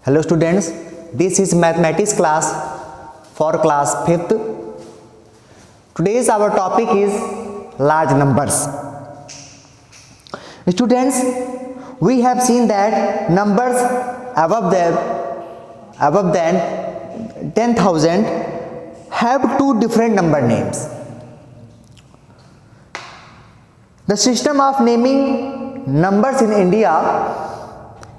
Hello students, this is mathematics class for class 5th. Today's our topic is large numbers. Students, we have seen that numbers above than 10,000 have two different number names. The system of naming numbers in India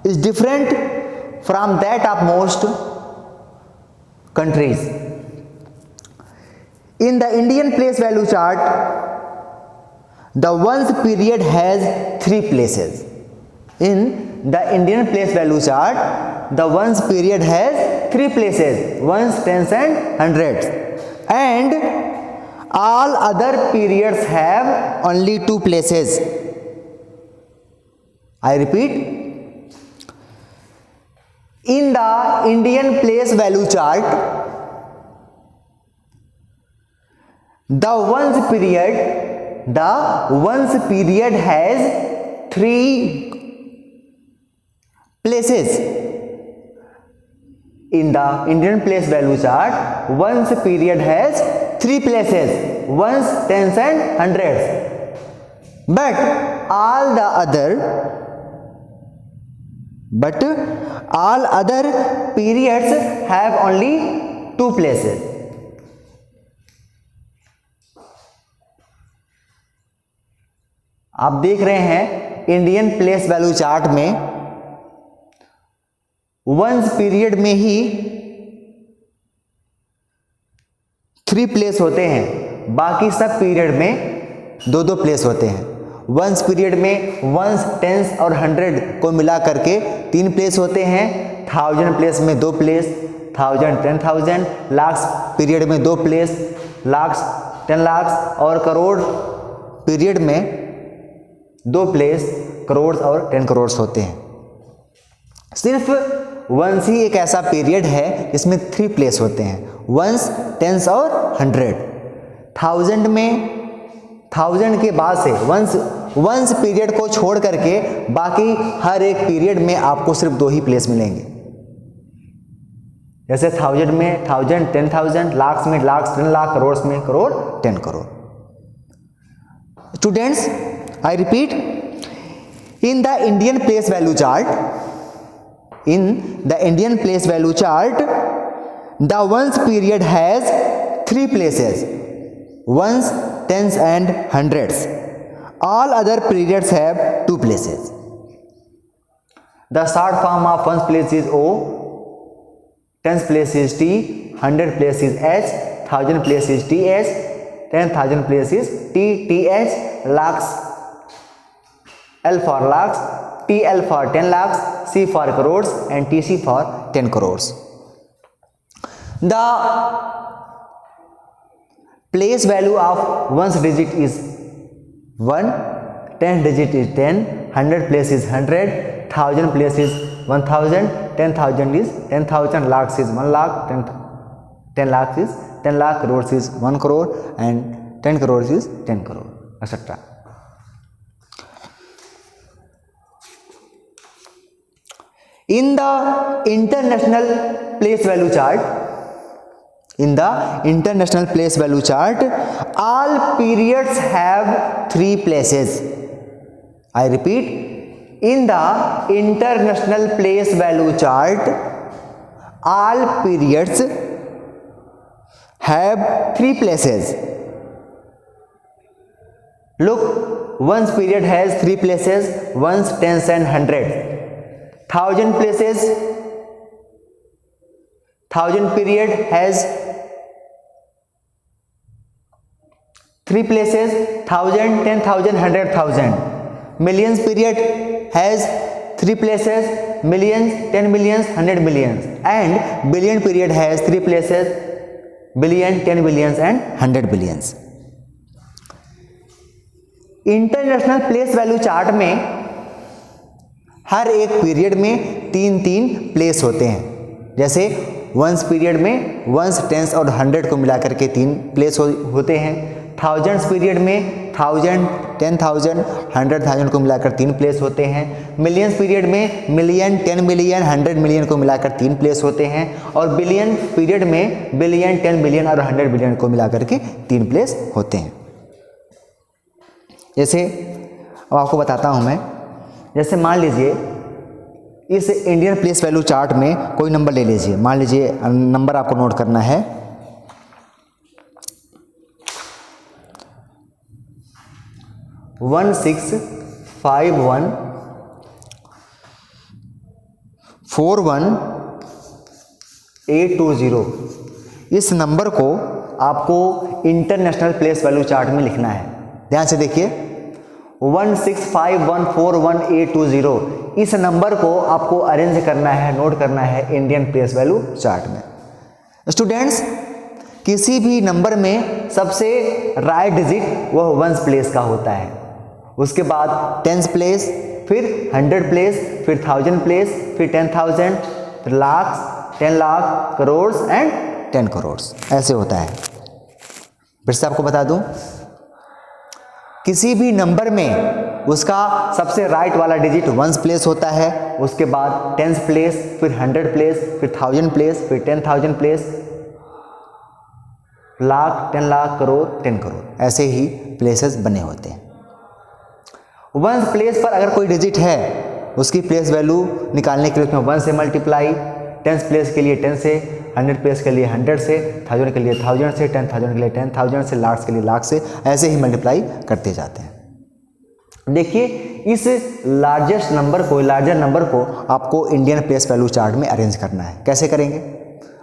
is different from that of most countries. In the Indian place value chart, the ones period has three places. In the Indian place value chart, the ones period has three places, ones, tens and hundreds, and all other periods have only two places. I repeat, in the Indian place value chart, the ones period has three places. In the Indian place value chart, ones period has three places, ones, tens and hundreds. But all other periods have only two places. आप देख रहे हैं Indian place value chart में ones period में ही three place होते हैं, बाकी सब पीरियड में दो दो प्लेस होते हैं. वंस पीरियड में वंस, टेंस और हंड्रेड को मिला करके तीन प्लेस होते हैं. थाउजेंड प्लेस में दो प्लेस, थाउजेंड, 10,000. लाख्स पीरियड में दो प्लेस, लाख्स, 10 लाख्स. और करोड़ पीरियड में दो प्लेस, करोड़ और 10 करोड़ होते हैं. सिर्फ वंस ही एक ऐसा पीरियड है जिसमें थ्री प्लेस होते हैं, वंस, टेंस और हंड्रेड. थाउजेंड में थाउजेंड के बाद से वंस पीरियड को छोड़ करके बाकी हर एक पीरियड में आपको सिर्फ दो ही प्लेस मिलेंगे. जैसे थाउजेंड में थाउजेंड, 10,000, लाख्स में लाख्स, 10 लाख, करोड़ में crore, 10 crore. Students, I repeat, in the Indian place value chart, the ones period has three places, ones, tens and hundreds. All other periods have two places. The short form of ones place is O, tens place is T, 100 place is H, 1000 place is TH, 10,000 place is TTH, lakhs, L for lakhs, TL for 10 lakhs, C for crores and TC for 10 crores. The place value of ones digit is 1, 10 digit is 10, 100 place is 100, 1000 place is 1000, 10,000 is 10,000, lakhs is 1 lakh, 10 lakhs is 10 lakh, crores is 1 crore and 10 crores is 10 crore, etc. In the international place value chart, all periods have three places. I repeat, in the international place value chart, all periods have three places. Look, ones period has three places, ones, tens and hundred. 1000 places, 1000 period has three places, 1000, 10,000, 100,000. Millions period has three places, millions, 10 millions, 100 millions. And billion period has three places, billion, 10 billions and 100 billions. International place value chart में हर एक period में तीन तीन place होते हैं. जैसे ones period में once, tense और हंड्रेड को मिलाकर के तीन प्लेस होते हैं. थाउजेंड्स पीरियड में 1000, 10,000, 100,000 को मिलाकर 3 प्लेस होते हैं। मिलियंस पीरियड में मिलियन, 10 मिलियन, 100 मिलियन को मिलाकर 3 प्लेस होते हैं। और बिलियन पीरियड में बिलियन, 10 बिलियन और 100 बिलियन को मिलाकर के 3 प्लेस होते हैं। जैसे अब आपको बताता हूं मैं, जैसे मान लीजिए इस इंडियन प्लेस वैल्यू चार्ट में कोई नंबर ले लीजिए। मान लीजिए नंबर आपको नोट करना है 165141,820। इस नंबर को आपको इंटरनेशनल प्लेस वैल्यू चार्ट में लिखना है। ध्यान से देखिए 165141,820, इस नंबर को आपको अरेंज करना है, नोट करना है इंडियन प्लेस वैल्यू चार्ट में। स्टूडेंट्स, किसी भी नंबर में सबसे राइट डिजिट वह वंस प्लेस का होता है, उसके बाद टेंस प्लेस, फिर 100 प्लेस, फिर 1000 प्लेस, फिर 10,000, फिर लाख, 10 लाख, करोड़ एंड 10 करोड़, ऐसे होता है। फिर से आपको बता दूं, किसी भी नंबर में उसका सबसे राइट वाला डिजिट वंस प्लेस होता है, उसके बाद टेंस प्लेस, फिर 100 प्लेस, फिर 1000 प्लेस, फिर 10,000 प्लेस, लाख, 10 लाख, करोड़, 10 करोड़, ऐसे ही प्लेसेस बने होते हैं। वंस प्लेस पर अगर कोई डिजिट है, उसकी प्लेस वैल्यू निकालने के लिए उसमें 1 से मल्टीप्लाई, टेंस प्लेस के लिए 10 से, 100 प्लेस के लिए 100 से, 1000 के लिए 1000 से, 10,000 के लिए 10,000 से, लाख के लिए लाख से, ऐसे ही मल्टीप्लाई करते जाते हैं। देखिए इस लार्जेस्ट नंबर को, लार्जर नंबर को आपको इंडियन प्लेस वैल्यू चार्ट में अरेंज करना है। कैसे करेंगे?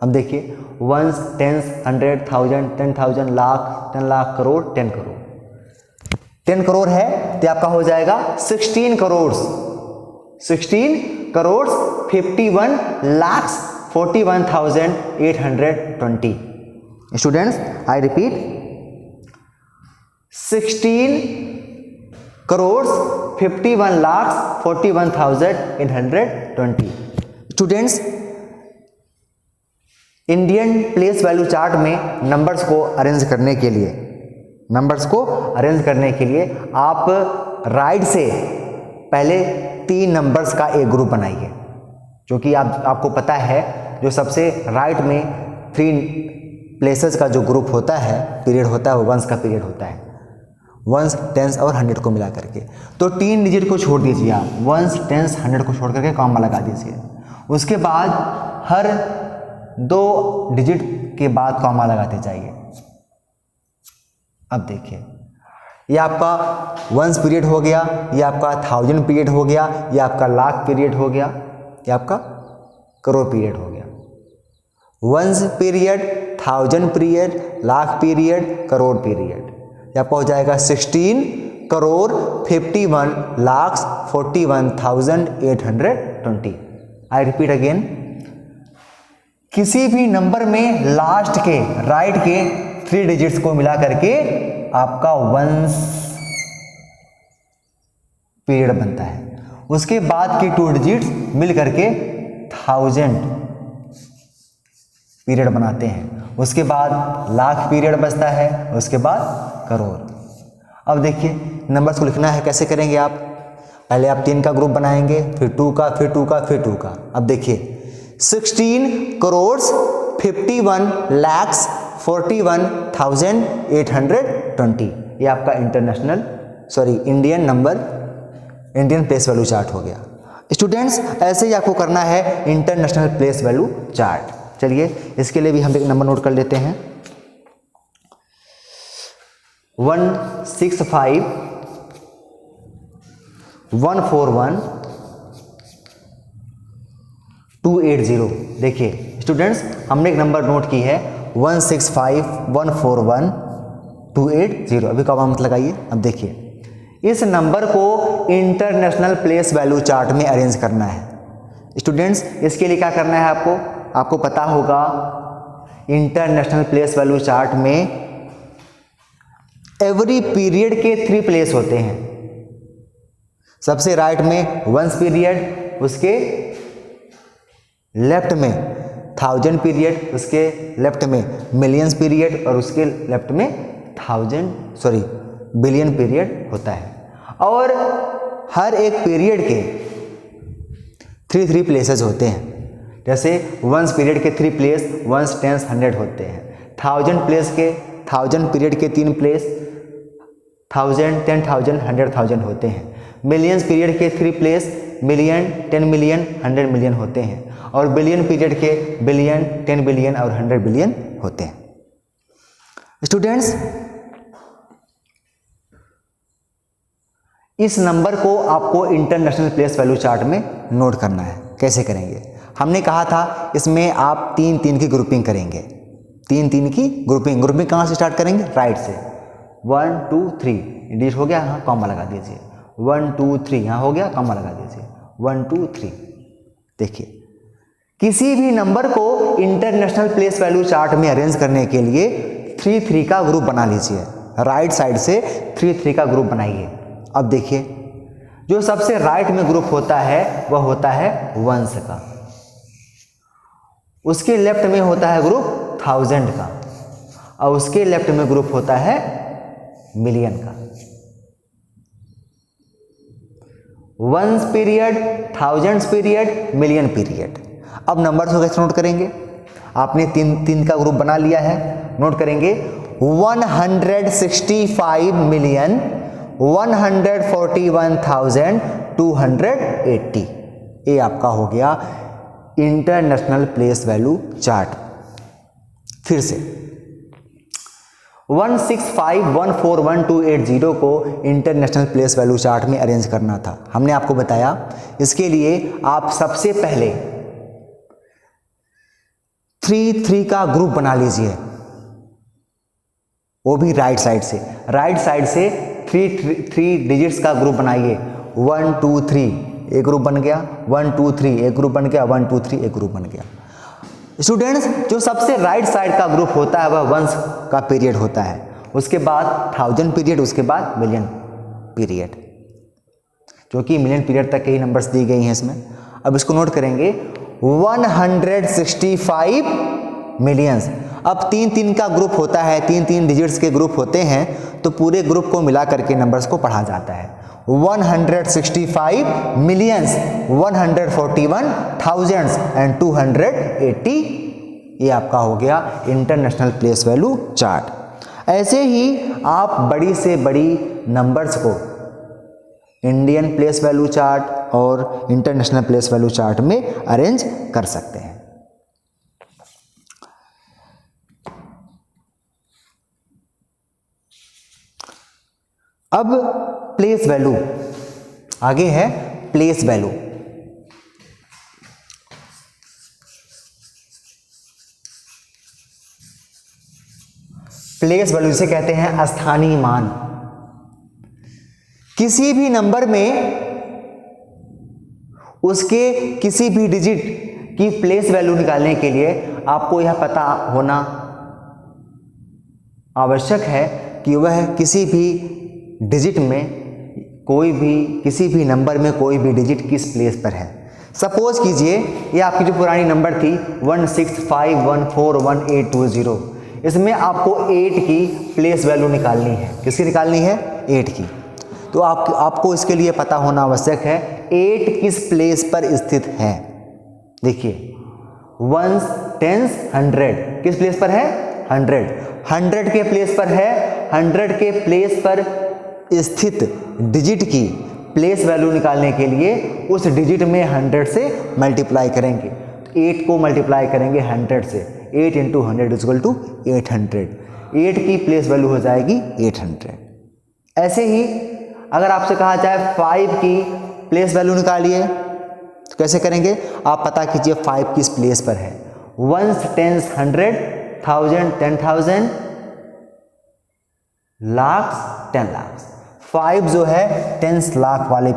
अब देखिए 1, 10, 100, 1000, 10,000, लाख, 10 लाख, करोड़, 10 करोड़। 10 करोड़ है तो आपका हो जाएगा 16 crore, 16 crore 51,41,820। Students, I repeat 16 crore 51,41,820। Students, Indian place value chart में नंबर्स को अरेंज करने के लिए आप राइट से पहले 3 नंबर्स का एक ग्रुप बनाइए, जो कि आपको पता है जो सबसे राइट में 3 प्लेसेस का जो ग्रुप होता है, पीरियड होता है, वो वंस का पीरियड होता है, वंस, टेंस और 100 को मिला करके। तो 3 डिजिट को छोड़ दीजिए आप, वंस, टेंस, 100 को छोड़ करके कॉमा लगा दीजिए। उसके बाद हर 2 डिजिट के बाद कॉमा लगाते जाइए। अब देखिए ये आपका वंस पीरियड हो गया, ये आपका 1000 पीरियड हो गया, ये आपका लाख पीरियड हो गया, ये आपका करोड़ पीरियड हो गया। Ones period, 1000 period, lakh period, crore period, ये आपका हो जाएगा 16 करोड़ 51,41,820। आई रिपीट अगेन, किसी भी नंबर में लास्ट के, राइट के 3 डिजिट्स को मिला करके आपका वंस पीरियड बनता है। उसके बाद के 2 डिजिट्स मिल करके 1000 पीरियड बनाते हैं। उसके बाद लाख पीरियड बचता है, उसके बाद करोड़। अब देखिए नंबर्स को लिखना है, कैसे करेंगे आप? पहले आप 3 का ग्रुप बनाएंगे, फिर 2 का, फिर 2 का, फिर 2 का। अब देखिए 16 करोड़ 51,41,820, ये आपका Indian number, Indian place value chart हो गया। स्टूडेंट्स, ऐसे ही आपको करना है इंटरनेशनल प्लेस वैल्यू चार्ट। चलिए इसके लिए भी हम एक नंबर नोट कर लेते हैं, 165,141,280। देखिए स्टूडेंट्स, हमने एक नंबर नोट की है 165,141,280। अभी कॉमा मत लगाइए। अब देखिए इस नंबर को इंटरनेशनल प्लेस वैल्यू चार्ट में अरेंज करना है। स्टूडेंट्स, इसके लिए क्या करना है आपको पता होगा इंटरनेशनल प्लेस वैल्यू चार्ट में एवरी पीरियड के 3 प्लेस होते हैं। सबसे राइट में वंस पीरियड, उसके लेफ्ट में 1000 पीरियड, उसके लेफ्ट में मिलियंस पीरियड और उसके लेफ्ट में बिलियन पीरियड होता है। और हर एक पीरियड के 3 प्लेसेस होते हैं। जैसे 1 पीरियड के 3 प्लेस 1, 10, 100 होते हैं। 1000 पीरियड के 3 प्लेस 1000, 10,000, 100,000 होते हैं। मिलियंस पीरियड के 3 प्लेस मिलियन, 10 मिलियन, 100 मिलियन होते हैं। और बिलियन पीरियड के बिलियन, 10 बिलियन और 100 बिलियन होते हैं। स्टूडेंट्स, इस नंबर को आपको इंटरनेशनल प्लेस वैल्यू चार्ट में नोट करना है। कैसे करेंगे? हमने कहा था इसमें आप 3 की ग्रुपिंग करेंगे। 3 की ग्रुपिंग कहाँ से स्टार्ट करेंगे? राइट से। 1 2 3 डिजिट हो गया, हाँ कॉमा लगा दीजिए। 1 2 3 यहाँ हो गया, कॉमा लगा दीजिए। 1 2 3। देखिए, किसी भी नंबर को इंटरनेशनल प्लेस वैल्यू चार्ट में अरेंज करने के लिए 3 का ग्रुप बना लीजिए। राइट साइड से 3 का ग्रुप बनाइए। अब देखिए, जो सबसे राइट में ग्रुप होता है वह होता है 1s का। उसके लेफ्ट में होता है ग्रुप 1000 का, और उसके लेफ्ट में ग्रुप होता है मिलियन का। 1s period, 1000s period, million period. अब नंबर्स को कैसे नोट करेंगे? आपने 3 का ग्रुप बना लिया है, नोट करेंगे 165,141,280। ये आपका हो गया इंटरनेशनल प्लेस वैल्यू चार्ट। फिर से 165,141,280 को इंटरनेशनल प्लेस वैल्यू चार्ट में अरेंज करना था। हमने आपको बताया इसके लिए आप सबसे पहले 3 का ग्रुप बना लीजिए, वो भी राइट साइड से। राइट साइड से 3 डिजिट्स का ग्रुप बनाइए। 1 2 3 एक ग्रुप बन गया, 1 2 3 एक ग्रुप बन गया, 1 2 3 एक ग्रुप बन गया। स्टूडेंट्स, जो सबसे राइट साइड का ग्रुप होता है वह 1s का पीरियड होता है, उसके बाद 1000 पीरियड, उसके बाद मिलियन पीरियड, जो कि मिलियन पीरियड तक के ही नंबर्स दी गई हैं इसमें। अब इसको नोट करेंगे 165 मिलियंस। अब 3 का ग्रुप होता है, 3 डिजिट्स के ग्रुप होते हैं, तो पूरे ग्रुप को मिला करके नंबर्स को पढ़ा जाता है। 165 मिलियंस 141,280। ये आपका हो गया इंटरनेशनल प्लेस वैल्यू चार्ट। ऐसे ही आप बड़ी से बड़ी नंबर्स को इंडियन प्लेस वैल्यू चार्ट और इंटरनेशनल प्लेस वैल्यू चार्ट में अरेंज कर सकते हैं। अब प्लेस वैल्यू, आगे है प्लेस वैल्यू। प्लेस वैल्यू जिसे कहते हैं स्थानीय मान। किसी भी नंबर में उसके किसी भी डिजिट की प्लेस वैल्यू निकालने के लिए आपको यह पता होना आवश्यक है कि वह किसी भी डिजिट में कोई भी, किसी भी नंबर में कोई भी डिजिट किस प्लेस पर है। सपोज कीजिए ये आपकी जो पुरानी नंबर थी 165141820, इसमें आपको 8 की प्लेस वैल्यू निकालनी है। किसकी निकालनी है? 8 की। तो आपको इसके लिए पता होना आवश्यक है 8 किस प्लेस पर स्थित है। देखिए 1s 10s 100 किस प्लेस पर है? 100 के प्लेस पर है। 100 के प्लेस पर स्थित डिजिट की प्लेस वैल्यू निकालने के लिए उस डिजिट में 100 से मल्टीप्लाई करेंगे। 8 को मल्टीप्लाई करेंगे 100 से, 8 × 100 = 800। 8 की प्लेस वैल्यू हो जाएगी 800। ऐसे ही अगर आपसे कहा जाए 5 की प्लेस वैल्यू निकालिए तो कैसे करेंगे? आप पता कीजिए 5 किस प्लेस पर है। 1s 10s 100, 1000 10,000, lakhs 10 lakhs। 5 जो है 10 लाख वाले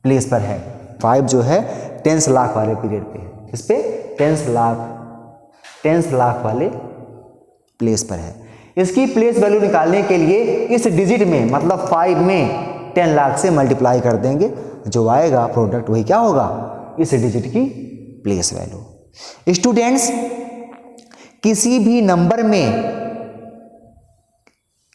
प्लेस पर है। 5 जो है 10 लाख वाले पीरियड पे है। इस पे 10 लाख वाले प्लेस पर है। इसकी प्लेस वैल्यू निकालने के लिए इस डिजिट में, मतलब 5 में 10 लाख से मल्टीप्लाई कर देंगे, जो आएगा प्रोडक्ट वही क्या होगा? इस डिजिट की प्लेस वैल्यू। स्टूडेंट्स, किसी भी नंबर में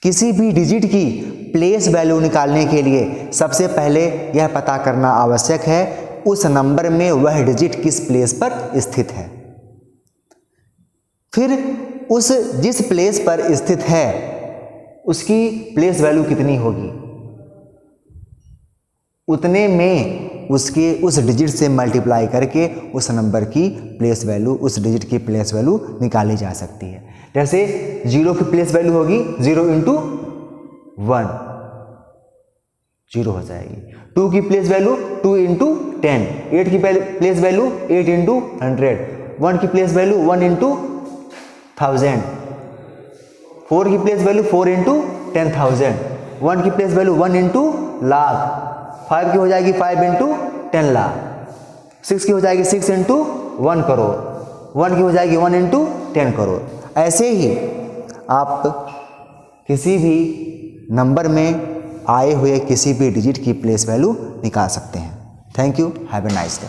किसी भी डिजिट की प्लेस वैल्यू निकालने के लिए सबसे पहले यह पता करना आवश्यक है उस नंबर में वह डिजिट किस प्लेस पर स्थित है। फिर उस जिस प्लेस पर स्थित है उसकी प्लेस वैल्यू कितनी होगी, उतने में उसके उस डिजिट से मल्टीप्लाई करके उस नंबर की प्लेस वैल्यू, उस डिजिट की प्लेस वैल्यू निकाली जा सकती है। जैसे 0 की प्लेस वैल्यू होगी 0 इंटू 1, 0 हो जाएगी। 2 की प्लेस वैल्यू 2 इंटू 10, 8 की प्लेस वैल्यू 8 इंटू 100, 1 की प्लेस वैल्यू 1 इंटू 1000, 4 की प्लेस वैल्यू 4 इंटू 10,000, 1 की प्लेस वैल्यू 1 इंटू लाख, 5 की हो जाएगी 5 इंटू 10 लाख, 6 की हो जाएगी 6 इंटू 1 करोड़, 1 की हो जाएगी 1 इंटू 10 करोड़। ऐसे ही आप किसी भी नंबर में आए हुए किसी भी डिजिट की प्लेस वैल्यू निकाल सकते हैं। Thank you, have a nice day.